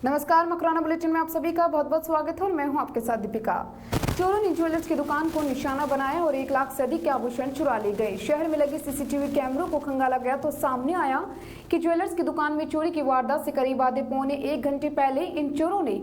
नमस्कार, मकराना बुलेटिन में आप सभी का बहुत बहुत स्वागत है और मैं हूं आपके साथ दीपिका। चोरों ने ज्वेलर्स की दुकान को निशाना बनाया और 1 लाख से अधिक के आभूषण चुरा लिए गए। शहर में लगे सीसीटीवी कैमरों को खंगाला गया तो सामने आया कि ज्वेलर्स की दुकान में चोरी की वारदात से करीब आधे पौने 1 घंटे पहले इन चोरों ने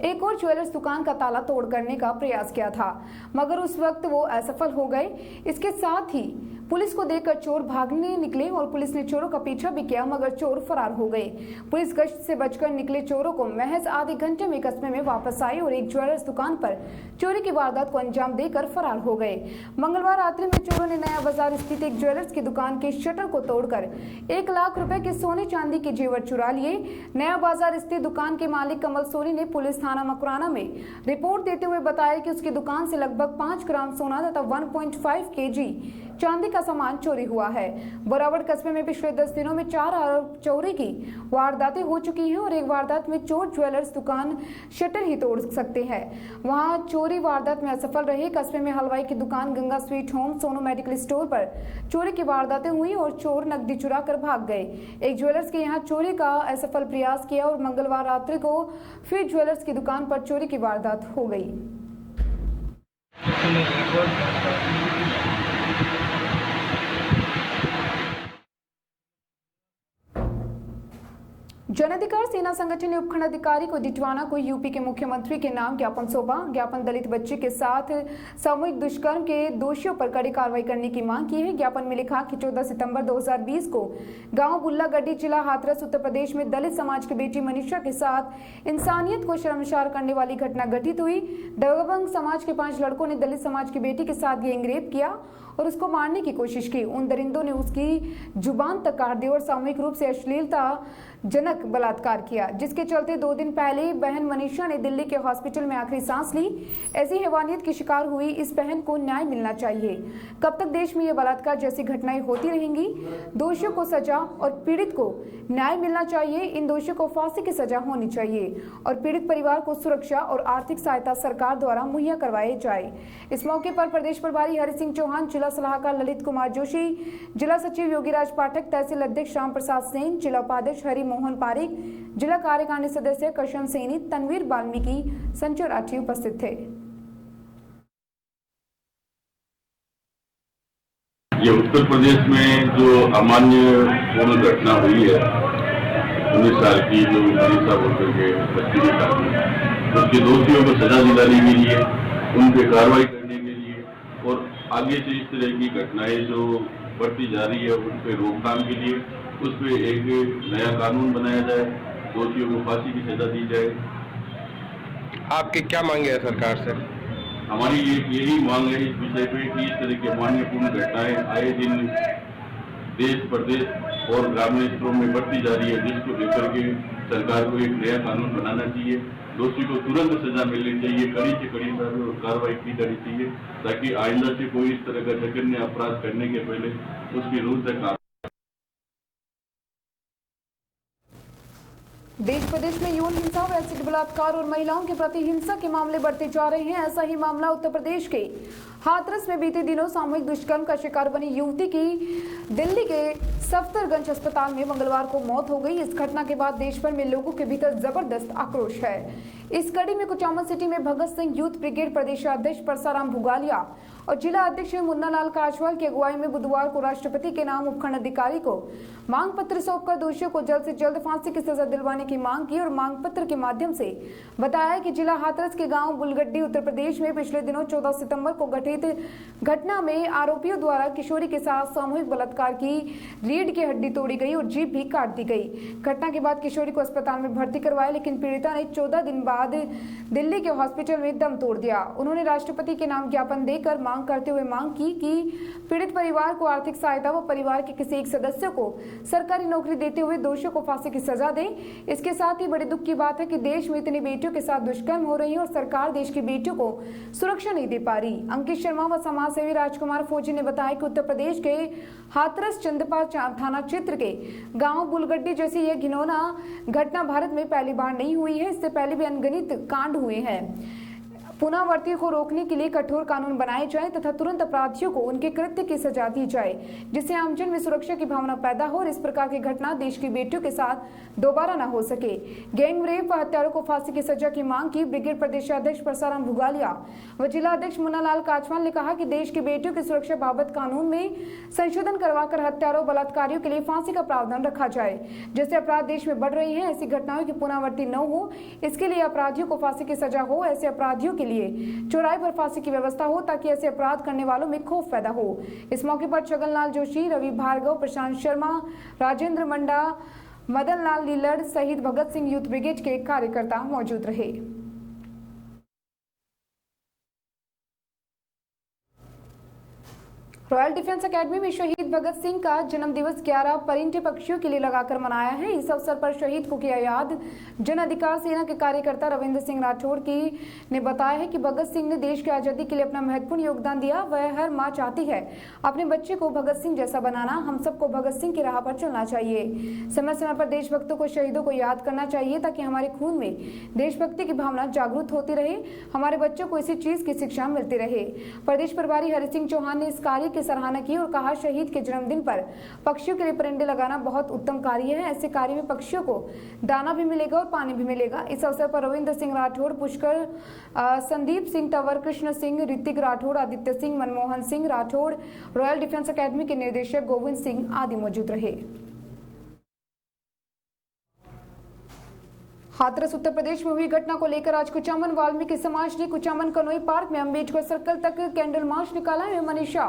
एक और ज्वेलर्स दुकान का ताला तोड़ करने का प्रयास किया था, मगर उस वक्त वो असफल हो गए। इसके साथ ही पुलिस को देखकर चोर भागने निकले और पुलिस ने चोरों का पीछा भी किया, मगर चोर फरार हो गए। पुलिस गश्त से बचकर निकले चोरों को महज आधे घंटे में कस्बे में वापस आई और एक ज्वेलर्स दुकान पर चोरी की वारदात को अंजाम देकर फरार हो गए। मंगलवार रात्रि में चोरों ने नया बाजार स्थित एक ज्वेलर्स की दुकान के शटर को तोड़कर 1 लाख रुपए के सोने चांदी के जेवर चुरा लिए। नया बाजार स्थित दुकान के मालिक कमल सोनी ने पुलिस थाना मकराना में रिपोर्ट देते हुए बताया कि उसकी दुकान से लगभग 5 ग्राम सोना तथा 1.5 kg चांदी का सामान चोरी हुआ है। बोरावड़ कस्बे में पिछले 10 दिनों में 4 आरोप चोरी की वारदातें हो चुकी हैं और एक वारदात में चोर ज्वेलर्स दुकान शटर ही तोड़ सकते हैं। वहां चोरी वारदात में असफल रहे। कस्बे में हलवाई की दुकान, Ganga sweet home, Sonu medical store पर चोरी की वारदातें हुई और चोर नकदी चुरा कर भाग गए। एक ज्वेलर्स के यहाँ चोरी का असफल प्रयास किया और मंगलवार रात्रि को फिर ज्वेलर्स की दुकान पर चोरी की वारदात हो गई। जन अधिकार सेना संगठन ने उपखंड अधिकारी को डिटवाना को यूपी के मुख्यमंत्री के नाम ज्ञापन सौंपा। ज्ञापन दलित बच्चे के साथ सामूहिक दुष्कर्म के दोषियों पर कड़ी कार्रवाई करने की मांग की है। ज्ञापन में लिखा कि 14 सितंबर 2020 को गांव बुल्लागड्डी, जिला हाथरस, उत्तर प्रदेश में दलित समाज की बेटी मनीषा के साथ इंसानियत को शर्मसार करने वाली घटना घटित हुई। दबंग समाज के 5 लड़कों ने दलित समाज की बेटी के साथ गैंग रेप किया और उसको मारने की कोशिश की। उन दरिंदों ने उसकी जुबान तक काट दी और सामूहिक रूप से अश्लीलता जनक बलात्कार किया, जिसके चलते 2 दिन पहले बहन मनीषा ने दिल्ली के हॉस्पिटल में आखिरी सांस ली। ऐसी हैवानियत की शिकार हुई इस बहन को न्याय मिलना चाहिए। कब तक देश में ये बलात्कार जैसी घटनाएं होती रहेंगी? दोषियों को सजा और पीड़ित को न्याय मिलना चाहिए। इन दोषियों को फांसी की सजा होनी चाहिए और पीड़ित परिवार को सुरक्षा और आर्थिक सहायता सरकार द्वारा मुहैया करवाई जाए। इस मौके पर प्रदेश प्रभारी हरि सिंह चौहान, जिला सलाहकार ललित कुमार जोशी, जिला सचिव योगीराज पाठक, तहसील अध्यक्ष राम प्रसाद सेन, जिला उपाध्यक्ष हरि मोहन पारिक, जिला कार्यकारिणी सदस्य कृष्ण सैनी, तनवीर वाल्मीकि, संजय राठी उपस्थित थे। ये उत्तर प्रदेश में जो अमान्य पूर्ण घटना हुई है, 19 साल की जो मनीषा बोलकर के बच्ची के साथ, उसके दोषियों को सजा दिलाने के लिए, उन पे कार्रवाई करने के लिए और आगे से इस तरह की घटनाएं जो बढ़ती जा रही है उन पे रोकथाम के लिए उस पर एक नया कानून बनाया जाए, दोषियों को फांसी की सजा दी जाए। आपकी क्या मांग है सरकार से? हमारी यही मांग है इस विषय पे कि इस तरह की अमान्यपूर्ण घटनाएं आए दिन देश प्रदेश और ग्रामीण क्षेत्रों में बढ़ती जा रही है, जिसको लेकर के सरकार को एक नया कानून बनाना चाहिए। दोषी को तुरंत सजा मिलनी चाहिए, कड़ी से कड़ी कार्रवाई की जानी चाहिए, ताकि आइंदा से कोई इस तरह का जघन्य अपराध करने के पहले उसके विरुद्ध कार्रवाई। देश प्रदेश में यौन हिंसा व एसिड बलात्कार और महिलाओं के प्रति हिंसा के मामले बढ़ते जा रहे हैं। ऐसा ही मामला उत्तर प्रदेश के हाथरस में बीते दिनों सामूहिक दुष्कर्म का शिकार बनी युवती की दिल्ली के सफदरगंज अस्पताल में मंगलवार को मौत हो गई। इस घटना के बाद देश भर में लोगों के भीतर जबरदस्त आक्रोश है। इस कड़ी में कुचामन सिटी में भगत सिंह यूथ ब्रिगेड प्रदेशाध्यक्ष परसाराम भुगालिया और जिला अध्यक्ष मुन्ना लाल काजवाल की अगुवाई में बुधवार को राष्ट्रपति के नाम उपखंड अधिकारी को मांग पत्र सौंपकर दोषियों को जल्द से जल्द फांसी की सजा दिलवाने की मांग की और मांग पत्र के माध्यम से बताया कि जिला हाथरस के गांव बुलगड्डी उत्तर प्रदेश में पिछले दिनों 14 सितंबर को घटित घटना में आरोपियों द्वारा किशोरी के साथ सामूहिक बलात्कार की रीढ़ की हड्डी तोड़ी गई और जीभ भी काट दी गई। घटना के बाद किशोरी को अस्पताल में भर्ती करवाया, लेकिन पीड़िता ने 14 दिन बाद दिल्ली के हॉस्पिटल में दम तोड़ दिया। उन्होंने राष्ट्रपति के नाम ज्ञापन देकर मांग करते हुए मांग की कि पीड़ित परिवार को आर्थिक सहायता व परिवार के किसी एक सदस्य को सरकारी नौकरी देते हुए दोषियों को फांसी की सजा दे। इसके साथ ही बड़ी दुख की बात है कि देश में इतनी बेटियों के साथ दुष्कर्म हो रही है और सरकार देश की बेटियों को सुरक्षा नहीं दे पा रही। अंकित शर्मा व समाज सेवी राजकुमार फौजी ने बताया कि उत्तर प्रदेश के हाथरस चंदपा थाना क्षेत्र के गांव बुलगड्डी जैसी यह घिनौना घटना भारत में पहली बार नहीं हुई है। इससे पहले भी अनगिनत कांड हुए हैं। पुनरावृत्ति को रोकने के लिए कठोर कानून बनाए जाए तथा तुरंत अपराधियों को उनके कृत्य की सजा दी जाए, जिससे आमजन में सुरक्षा की भावना पैदा हो और इस प्रकार की घटना देश की बेटियों के साथ दोबारा न हो सके। गैंग रेप व हत्यारों को फांसी की सजा की मांग की ब्रिगेड प्रदेशाध्यक्ष परसाराम भुगालिया व जिला अध्यक्ष मुन्नालाल काचवाल ने कहा कि देश की बेटियों की सुरक्षा बाबत कानून में संशोधन करवाकर हत्यारों बलात्कारियों के लिए फांसी का प्रावधान रखा जाए, जिससे अपराध देश में बढ़ रही है ऐसी घटनाओं की पुनरावृत्ति न हो, इसके लिए अपराधियों को फांसी की सजा हो। ऐसे अपराधियों के लिए चौराहे पर फांसी की व्यवस्था हो ताकि ऐसे अपराध करने वालों में खौफ पैदा हो। इस मौके पर छगनलाल जोशी, रवि भार्गव, प्रशांत शर्मा, राजेंद्र मंडा, मदन लाल लीलड़ सहित भगत सिंह यूथ ब्रिगेड के कार्यकर्ता मौजूद रहे। रॉयल डिफेंस एकेडमी में शहीद भगत सिंह का जन्मदिवस 11 परिंठे पक्षियों के लिए लगाकर मनाया है। इस अवसर पर शहीद को किया याद। जन अधिकार सेना के कार्यकर्ता रविंद्र सिंह राठौड़ ने बताया है कि भगत सिंह ने देश की आजादी के लिए अपना महत्वपूर्ण योगदान दिया। वह हर मां चाहती है अपने बच्चे को भगत सिंह जैसा बनाना। हम सबको भगत सिंह की राह पर चलना चाहिए। समय समय पर देशभक्तों को, शहीदों को याद करना चाहिए ताकि हमारे खून में देशभक्ति की भावना जागृत होती रहे, हमारे बच्चों को इसी चीज की शिक्षा मिलती रहे। प्रदेश प्रभारी हरि सिंह चौहान ने इस कार्य की सराहना की और कहा, शहीद के जन्मदिन पर पक्षियों के लिए परिंदे लगाना बहुत उत्तम कार्य है। ऐसे कार्य में पक्षियों को दाना भी मिलेगा और पानी भी मिलेगा। इस अवसर पर Ravindra Singh Rathore, Pushkar, Sandeep Singh Tanwar, Krishna Singh, Hrithik Rathore, Aditya Singh, Manmohan Singh Rathore, royal defence academy के निर्देशक गोविंद सिंह आदि मौजूद रहे। हाथरस उत्तर प्रदेश में हुई घटना को लेकर आज कुचामन वाल्मीकि समाज ने कुचामन कनोई पार्क में अंबेडकर सर्कल तक कैंडल मार्च निकाला एवं मनीषा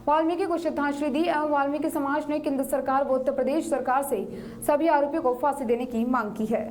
वाल्मीकि को श्रद्धांजलि दी एवं वाल्मीकि समाज ने केंद्र सरकार व उत्तर प्रदेश सरकार से सभी आरोपियों को फांसी देने की मांग की है।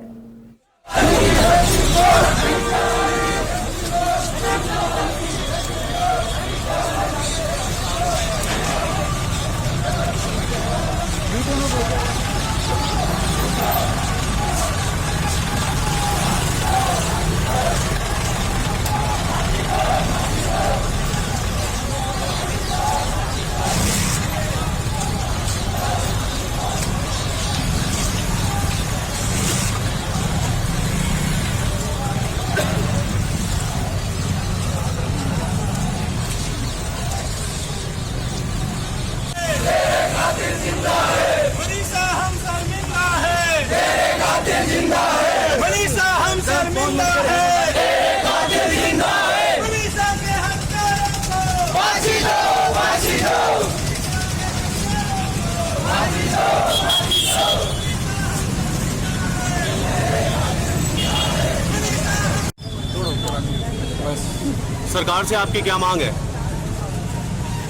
सरकार से आपकी क्या मांग है?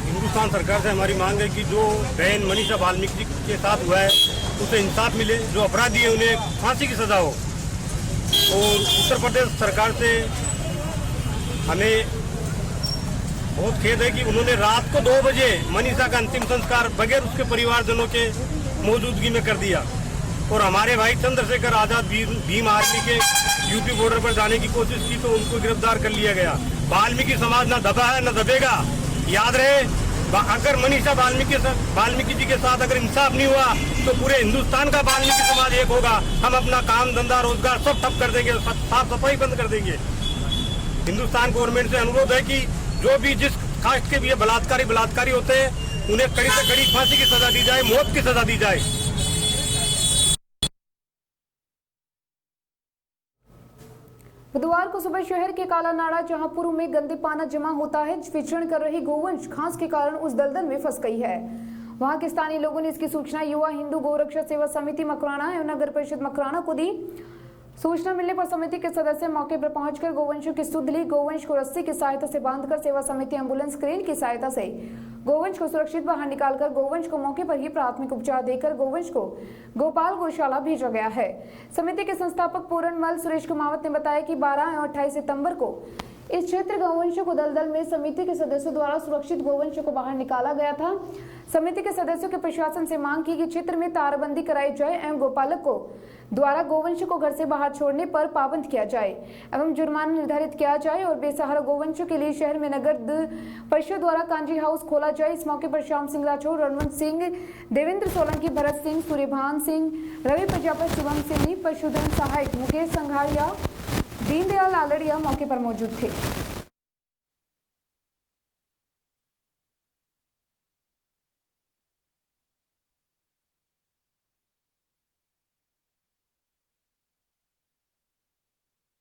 हिंदुस्तान सरकार से हमारी मांग है कि जो बहन मनीषा वाल्मीकि के साथ हुआ है उसे इंसाफ मिले, जो अपराधी है उन्हें फांसी की सजा हो। और उत्तर प्रदेश सरकार से हमें बहुत खेद है कि उन्होंने रात को 2 बजे मनीषा का अंतिम संस्कार बगैर उसके परिवारजनों के मौजूदगी में कर दिया। और हमारे भाई चंद्रशेखर आजाद भीम आर्मी के यूपी बॉर्डर पर जाने की कोशिश की तो उनको गिरफ्तार कर लिया गया। वाल्मीकि समाज न दबा है न दबेगा। याद रहे, अगर मनीषा वाल्मीकि जी के साथ अगर इंसाफ नहीं हुआ तो पूरे हिंदुस्तान का वाल्मीकि समाज एक होगा। हम अपना काम धंधा रोजगार सब ठप कर देंगे, साफ सफाई बंद कर देंगे। हिंदुस्तान गवर्नमेंट से अनुरोध है कि जो भी जिस कास्ट के भी बलात्कारी होते हैं उन्हें कड़ी से कड़ी फांसी की सजा दी जाए, मौत की सजा दी जाए। बुधवार को सुबह शहर के काला नाड़ा जहांपुर में गंदे पानी जमा होता है। विचरण कर रही गोवंश घास के कारण उस दलदल में फंस गई है। वहां के स्थानीय लोगों ने इसकी सूचना युवा हिंदू गौरक्षा सेवा समिति मकराना एवं नगर परिषद मकराना को दी। सूचना मिलने पर समिति के सदस्य मौके पर पहुंचकर गोवंशों की सुध ली। गोवंश को रस्सी की सहायता से बांधकर सेवा समिति एम्बुलेंस क्रेन की सहायता से गोवंश को सुरक्षित बाहर निकालकर गोवंश को मौके पर ही प्राथमिक उपचार देकर गोवंश को गोपाल गौशाला भेजा गया है। समिति के संस्थापक पूरणमल सुरेश कुमावत ने बताया कि 12 और 28 सितंबर को इस क्षेत्र गौवंशों को दलदल में समिति के सदस्यों द्वारा सुरक्षित गौवंशों को बाहर निकाला गया था। समिति के सदस्यों के प्रशासन से मांग की कि क्षेत्र में तारबंदी कराई जाए एवं गोपालक को द्वारा गौवंशों को घर से बाहर छोड़ने पर पाबंद किया जाए एवं जुर्माना निर्धारित किया जाए और बेसहारा गौवंशों के लिए शहर में नगर परिषद द्वारा कांजी हाउस खोला जाए। इस मौके पर श्याम सिंह राठौड़, रणवंत सिंह, देवेंद्र सोलंकी, भरत सिंह, सूर्यभान सिंह, रवि प्रजापति, शिवम सिंह, पशुधन सहायक मुकेश संघाड़िया, दीनदयाल आलड़िया मौके पर मौजूद थे।